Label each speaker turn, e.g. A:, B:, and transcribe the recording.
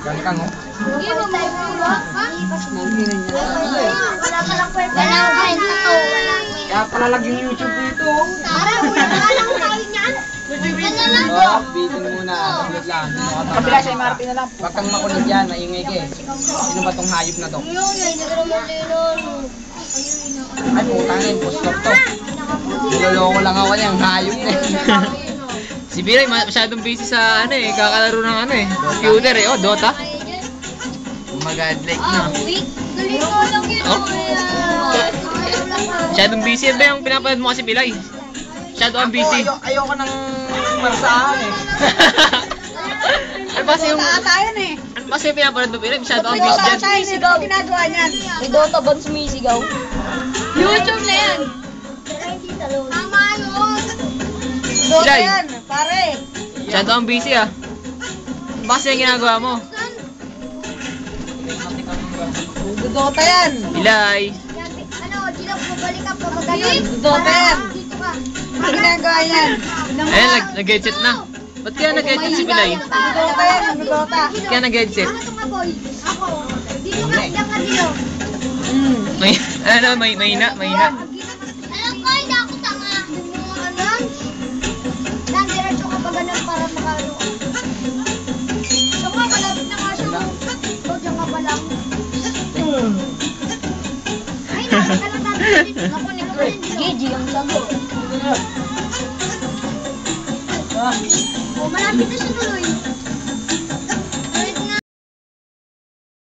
A: Gantang oh.
B: Hindi mo ba? Ha? Wala ka lang pwede.
A: Kaya palalag yung YouTube dito.
B: Para wala ka lang kain yan.
A: Oh, bitin muna. Saglit lang.
C: Kabila sa MRT na lang.
A: Huwag kang makulit dyan, maingay ka eh. Sino ba tong hayop na to? Ay, putangin, post-stop to. Niloloko lang ako niyang hayop na eh.
D: Si Biray masyadong busy sa ano eh, kakalaro ng ano eh, computer eh, oh, Dota. Mag-adlike na. Oh. Masyadong busy, ba yung pinapanood mo kasi Bilay? Masyado kang busy.
A: Ayoko nang marsahan eh.
D: Ano ba kasi yung...
C: Tayo eh.
D: Ano ba kasi yung pinapanood mo Bilay? Masyado kang busy dyan.
C: Sumisigaw, ginagawa niyan.
E: May Dota ba sumisigaw?
C: YouTube na yan.
B: Tama yun.
C: Dota
D: Bilay.
C: yan, pare.
D: Masyado kang busy ah. Ano ba kasi yung ginagawa mo?
C: Dota yan.
D: Bilay.
B: Ano, Gila, pabalik ka pa magaling.
C: Dota yan.
B: Dito ka.
C: Ang ginagawa yan.
D: Ayun, nag-headset na. Ba't kaya nag-headset si Bilay?
C: Dota yan, Dota.
D: Ba't kaya nag-headset?
B: Ano to ka, boy? Ako. Dito ka, diyan ka dito.
D: May, ano, mahina.
B: Alam ko, hindi ako tanga. Ano? Lang, diretso ka pa ganun para makano. So nga, malapit na nga siya. O, diyan ka pa lang. Ay, nakakalaman dito. Ako, ni Greg.
E: Gigi ang sagot.
B: O, malapit na siya tuloy.